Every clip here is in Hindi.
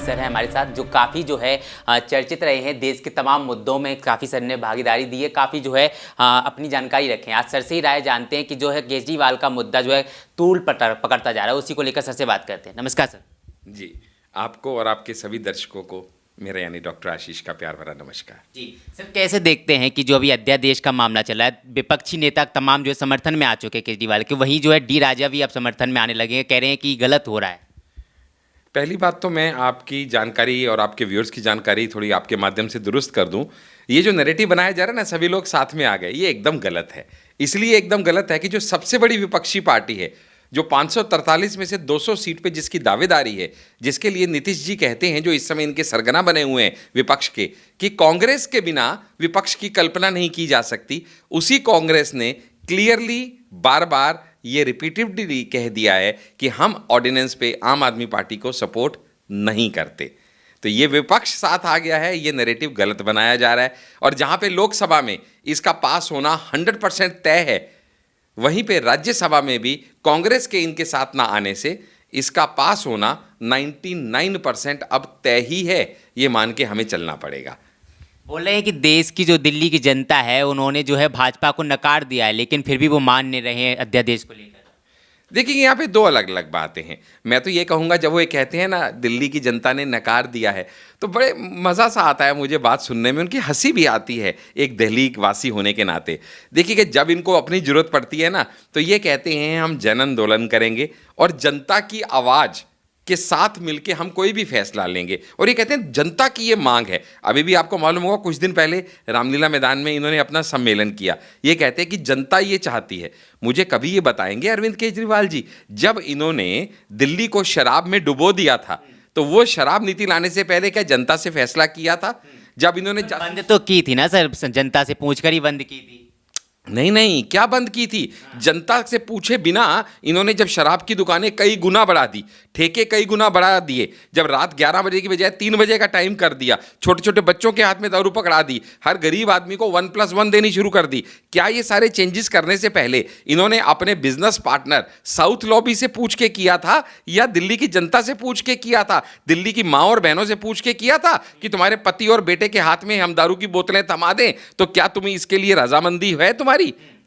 सर हैं हमारे साथ, जो काफ़ी जो है चर्चित रहे हैं, देश के तमाम मुद्दों में काफ़ी सर ने भागीदारी दी है, काफ़ी जो है अपनी जानकारी रखें। आज सर से ही राय जानते हैं कि जो है केजरीवाल का मुद्दा जो है तूल पकड़ता जा रहा है, उसी को लेकर सर से बात करते हैं। नमस्कार सर। जी, आपको और आपके सभी दर्शकों को मेरा यानी डॉक्टर आशीष का प्यार भरा नमस्कार। जी सर, कैसे देखते हैं कि जो अभी अध्यादेश का मामला चला है, विपक्षी नेता तमाम जो है समर्थन में आ चुके हैं केजरीवाल के, वहीं जो है डी राजा भी अब समर्थन में आने लगे हैं, कह रहे हैं कि गलत हो रहा है। पहली बात तो मैं आपकी जानकारी और आपके व्यूअर्स की जानकारी थोड़ी आपके माध्यम से दुरुस्त कर दूं। ये जो नैरेटिव बनाया जा रहा है ना, सभी लोग साथ में आ गए, ये एकदम गलत है। इसलिए एकदम गलत है कि जो सबसे बड़ी विपक्षी पार्टी है, जो 543 में से 200 सीट पे जिसकी दावेदारी है, जिसके लिए नीतीश जी कहते हैं, जो इस समय इनके सरगना बने हुए हैं विपक्ष के, कि कांग्रेस के बिना विपक्ष की कल्पना नहीं की जा सकती, उसी कांग्रेस ने क्लियरली बार बार ये रिपीटेडली कह दिया है कि हम ऑर्डिनेंस पे आम आदमी पार्टी को सपोर्ट नहीं करते। तो ये विपक्ष साथ आ गया है, ये नैरेटिव गलत बनाया जा रहा है। और जहां पे लोकसभा में इसका पास होना 100% तय है, वहीं पे राज्यसभा में भी कांग्रेस के इनके साथ ना आने से इसका पास होना 99% अब तय ही है, ये मान के हमें चलना पड़ेगा। बोल रहे हैं कि देश की जो दिल्ली की जनता है, उन्होंने जो है भाजपा को नकार दिया है, लेकिन फिर भी वो मान नहीं रहे हैं अध्यादेश को लेकर। देखिए, यहाँ पे दो अलग अलग बातें हैं। मैं तो ये कहूँगा, जब वो ये कहते हैं ना दिल्ली की जनता ने नकार दिया है, तो बड़े मज़ा सा आता है मुझे बात सुनने में, उनकी हंसी भी आती है एक दिल्ली वासी होने के नाते। देखिए कि जब इनको अपनी ज़रूरत पड़ती है ना, तो ये कहते हैं हम जन आंदोलन करेंगे और जनता की आवाज़ के साथ मिलके हम कोई भी फैसला लेंगे। और ये कहते हैं जनता की ये मांग है। अभी भी आपको मालूम होगा, कुछ दिन पहले रामलीला मैदान में इन्होंने अपना सम्मेलन किया। ये कहते हैं कि जनता ये चाहती है। मुझे कभी ये बताएंगे अरविंद केजरीवाल जी, जब इन्होंने दिल्ली को शराब में डुबो दिया था, तो वो शराब नीति लाने से पहले क्या जनता से फैसला किया था? जब इन्होंने बंद तो की थी ना सर, जनता से पूछकर ही बंद की थी। नहीं, क्या बंद की थी? जनता से पूछे बिना इन्होंने जब शराब की दुकानें कई गुना बढ़ा दी, ठेके कई गुना बढ़ा दिए, जब रात 11 बजे की बजाय 3 बजे का टाइम कर दिया, छोटे छोटे बच्चों के हाथ में दारू पकड़ा दी, हर गरीब आदमी को 1+1 देनी शुरू कर दी। क्या ये सारे चेंजेस करने से पहले इन्होंने अपने बिजनेस पार्टनर साउथ लॉबी से पूछ के किया था, या दिल्ली की जनता से पूछ के किया था? दिल्ली की माँ और बहनों से पूछ के किया था कि तुम्हारे पति और बेटे के हाथ में हम दारू की बोतलें थमा दें, तो क्या तुम्हें इसके लिए रजामंदी है तुम्हारी?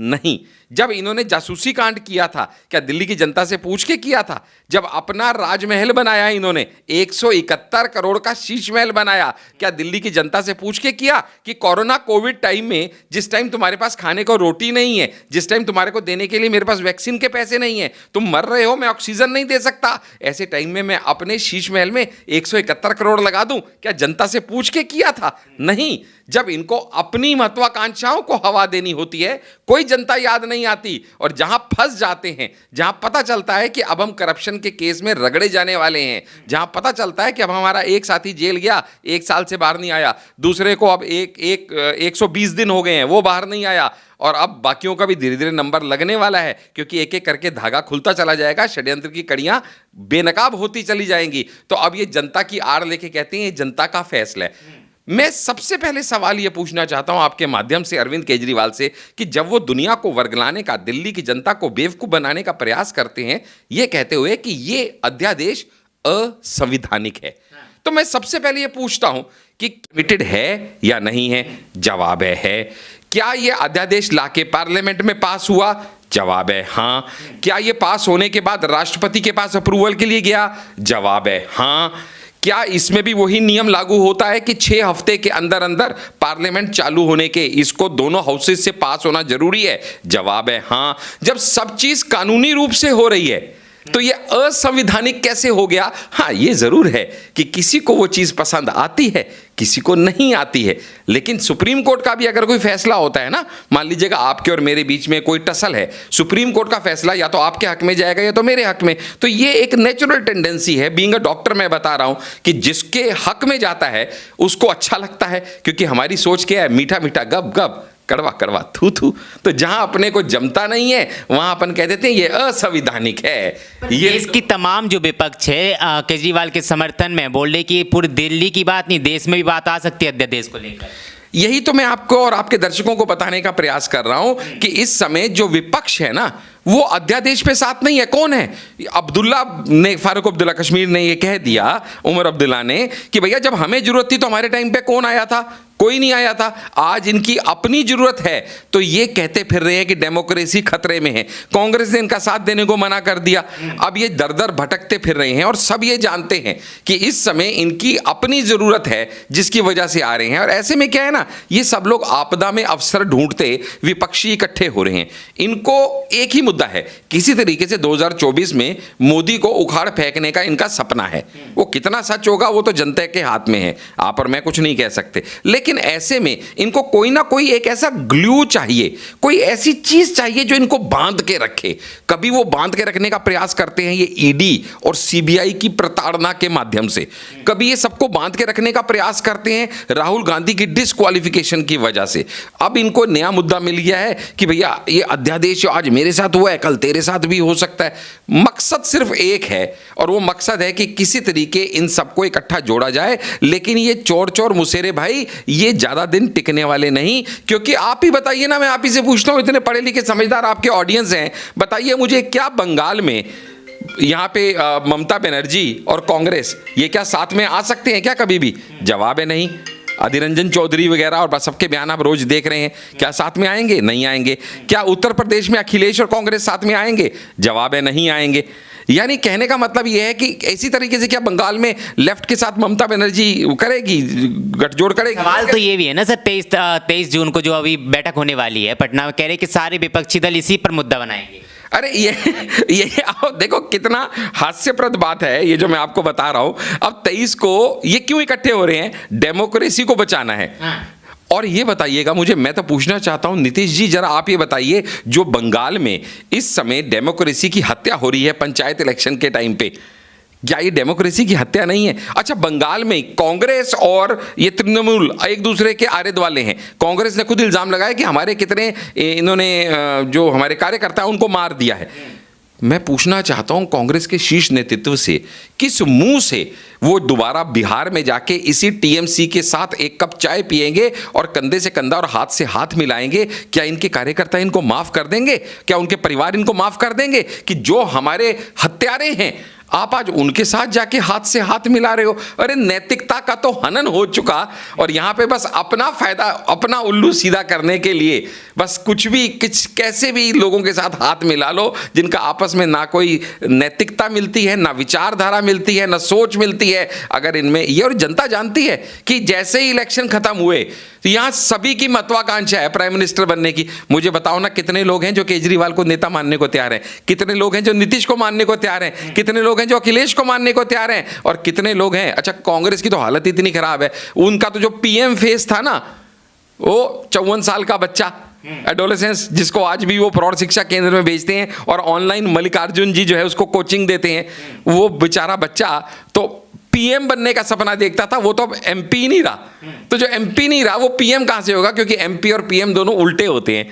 नहीं। जब इन्होंने जासूसी कांड किया था, क्या दिल्ली की जनता से पूछ के किया था? जब अपना राजमहल बनाया इन्होंने, 171 करोड़ का शीश महल बनाया, क्या दिल्ली की जनता से पूछ के किया कि कोरोना कोविड टाइम में, जिस टाइम तुम्हारे पास खाने को रोटी नहीं है, जिस टाइम तुम्हारे को देने के लिए मेरे पास वैक्सीन के पैसे नहीं है, तुम मर रहे हो, मैं ऑक्सीजन नहीं दे सकता, ऐसे टाइम में मैं अपने शीश महल में 171 करोड़ लगा दूं, क्या जनता से पूछ के किया था? नहीं। जब इनको अपनी महत्वाकांक्षाओं को हवा देनी होती है, कोई जनता याद नहीं आती। और जहां फंस जाते हैं, जहां पता चलता है कि अब हम करप्शन के केस में रगड़े जाने वाले हैं, जहां पता चलता है कि अब हमारा एक साथी जेल गया, 1 साल से बाहर नहीं आया, दूसरे को अब 120 दिन हो गए हैं, वो बाहर नहीं आया, और अब बाकियों का भी धीरे धीरे नंबर लगने वाला है, क्योंकि एक एक करके धागा खुलता चला जाएगा, षड्यंत्र की कड़ियां बेनकाब होती चली जाएंगी। तो अब ये जनता की आड़ लेके कहते हैं ये जनता का फैसला है। मैं सबसे पहले सवाल यह पूछना चाहता हूं आपके माध्यम से अरविंद केजरीवाल से, कि जब वो दुनिया को वर्गलाने का, दिल्ली की जनता को बेवकूफ बनाने का प्रयास करते हैं, ये कहते हुए कि ये अध्यादेश असंवैधानिक है, तो मैं सबसे पहले ये पूछता हूं कि कमिटेड है या नहीं है? जवाब है। क्या ये अध्यादेश लाके पार्लियामेंट में पास हुआ? जवाब है हाँ। क्या ये पास होने के बाद राष्ट्रपति के पास अप्रूवल के लिए गया? जवाब है हाँ। क्या इसमें भी वही नियम लागू होता है कि 6 हफ्ते के अंदर अंदर पार्लियामेंट चालू होने के इसको दोनों हाउसेज से पास होना जरूरी है? जवाब है हाँ। जब सब चीज कानूनी रूप से हो रही है, तो ये असंवैधानिक कैसे हो गया? हाँ, ये जरूर है कि किसी को वो चीज पसंद आती है, किसी को नहीं आती है, लेकिन सुप्रीम कोर्ट का भी अगर कोई फैसला होता है ना, मान लीजिएगा आपके और मेरे बीच में कोई टसल है, सुप्रीम कोर्ट का फैसला या तो आपके हक में जाएगा या तो मेरे हक में, तो ये एक नेचुरल टेंडेंसी है। बीइंग अ डॉक्टर मैं बता रहा हूं कि जिसके हक में जाता है उसको अच्छा लगता है, क्योंकि हमारी सोच क्या है? मीठा मीठा गप गप, कड़वा कड़वा थू थू। तो जहां अपने को जमता नहीं है, वहां अपन कह देते हैं ये असंवैधानिक है। ये इसकी तमाम जो विपक्ष है केजरीवाल के समर्थन में बोल रहे कि पूरी दिल्ली की बात नहीं, देश में भी बात आ सकती है अध्यादेश को लेकर। यही तो मैं आपको और आपके दर्शकों को बताने का प्रयास कर रहा हूं कि इस समय जो विपक्ष है ना, वो अध्यादेश पे साथ नहीं है। कौन है? अब्दुल्ला ने, फारूक अब्दुल्ला कश्मीर ने ये कह दिया, उमर अब्दुल्ला ने, कि भैया जब हमें जरूरत थी तो हमारे टाइम पे कौन आया था? कोई नहीं आया था। आज इनकी अपनी जरूरत है तो ये कहते फिर रहे हैं कि डेमोक्रेसी खतरे में है। कांग्रेस ने इनका साथ देने को मना कर दिया। अब ये दर दर भटकते फिर रहे हैं और सब ये जानते हैं कि इस समय इनकी अपनी जरूरत है जिसकी वजह से आ रहे हैं। और ऐसे में क्या है ना, ये सब लोग आपदा में अवसर ढूंढते विपक्षी इकट्ठे हो रहे हैं। इनको एक ही मुद्दा है, किसी तरीके से 2024 में मोदी को उखाड़ फेंकने का इनका सपना है। वो कितना सच होगा वो तो जनता के हाथ में है, आप और मैं कुछ नहीं कह सकते। लेकिन ऐसे में इनको कोई ना कोई एक ऐसा ग्लू चाहिए, कोई ऐसी चीज चाहिए जो इनको बांध के रखे। कभी वो बांध के रखने का प्रयास करते हैं ये ईडी और सीबीआई की प्रताड़ना के माध्यम से, कभी ये सबको बांध के रखने का प्रयास करते हैं राहुल गांधी की डिस्क्वालिफिकेशन की वजह से। अब इनको नया मुद्दा मिल गया है कि भैया ये अध्यादेश आज मेरे साथ हुआ है, कल तेरे साथ भी हो सकता है। मकसद सिर्फ एक है और वो मकसद है कि किसी तरीके इन सबको इकट्ठा जोड़ा जाए। लेकिन ये चोर चोर मुसेरे भाई ये ज्यादा दिन टिकने वाले नहीं। क्योंकि आप ही बताइए ना, मैं आप ही से पूछता हूं, इतने पढ़े लिखे समझदार आपके ऑडियंस हैं, बताइए मुझे, क्या बंगाल में यहां पे ममता बनर्जी और कांग्रेस ये क्या साथ में आ सकते हैं क्या कभी भी? जवाब है नहीं। अधीर रंजन चौधरी वगैरह और सबके बयान आप रोज देख रहे हैं, क्या साथ में आएंगे? नहीं आएंगे। क्या उत्तर प्रदेश में अखिलेश और कांग्रेस साथ में आएंगे? जवाब है नहीं आएंगे। यानी कहने का मतलब यह है कि इसी तरीके से क्या बंगाल में लेफ्ट के साथ ममता बनर्जी करेगी, गठजोड़ करेगी? सवाल तो ये भी है ना सर, 23 जून को जो अभी बैठक होने वाली है पटना में, कह रहे कि सारे विपक्षी दल इसी पर मुद्दा बनाएंगे। अरे ये देखो कितना हास्यप्रद बात है ये जो मैं आपको बता रहा हूं। अब 23 को ये क्यों इकट्ठे हो रहे हैं? डेमोक्रेसी को बचाना है। और ये बताइएगा मुझे, मैं तो पूछना चाहता हूं नीतीश जी, जरा आप ये बताइए, जो बंगाल में इस समय डेमोक्रेसी की हत्या हो रही है पंचायत इलेक्शन के टाइम पे, क्या ये डेमोक्रेसी की हत्या नहीं है? अच्छा, बंगाल में कांग्रेस और ये तृणमूल एक दूसरे के आरे वाले हैं। कांग्रेस ने खुद इल्जाम लगाया कि हमारे कितने इन्होंने जो हमारे कार्यकर्ता हैं उनको मार दिया है। मैं पूछना चाहता हूं कांग्रेस के शीर्ष नेतृत्व से, किस मुंह से वो दोबारा बिहार में जाके इसी टीएमसी के साथ एक कप चाय पिएंगे और कंधे से कंधा और हाथ से हाथ मिलाएंगे? क्या इनके कार्यकर्ता इनको माफ कर देंगे? क्या उनके परिवार इनको माफ कर देंगे कि जो हमारे हत्यारे हैं आप आज उनके साथ जाके हाथ से हाथ मिला रहे हो? अरे नैतिकता का तो हनन हो चुका और यहां पे बस अपना फायदा, अपना उल्लू सीधा करने के लिए बस कुछ भी कैसे भी लोगों के साथ हाथ मिला लो, जिनका आपस में ना कोई नैतिकता मिलती है, ना विचारधारा मिलती है, ना सोच मिलती है। अगर इनमें ये, और जनता जानती है कि जैसे ही इलेक्शन खत्म हुए तो यहां सभी की महत्वाकांक्षा है प्राइम मिनिस्टर बनने की। मुझे बताओ ना, कितने लोग हैं जो केजरीवाल को नेता मानने को तैयार हैं? कितने लोग हैं जो नीतीश को मानने को तैयार हैं? कितने लोग हैं जो अखिलेश को मानने को तैयार हैं? और कितने लोग हैं, अच्छा कांग्रेस की तो हालत इतनी खराब है, उनका तो जो पीएम फेस था ना, वो 54 साल का बच्चा एडोलेसेंस, जिसको आज भी वो प्रौढ़ शिक्षा केंद्र में भेजते हैं और ऑनलाइन मल्लिकार्जुन जी जो है उसको कोचिंग देते हैं, वो बेचारा बच्चा तो पीएम बनने का सपना देखता था, वो तो अब एमपी नहीं रहा। तो जो एमपी नहीं रहा वो पीएम कहां से होगा? क्योंकि एमपी और पीएम दोनों उल्टे होते हैं।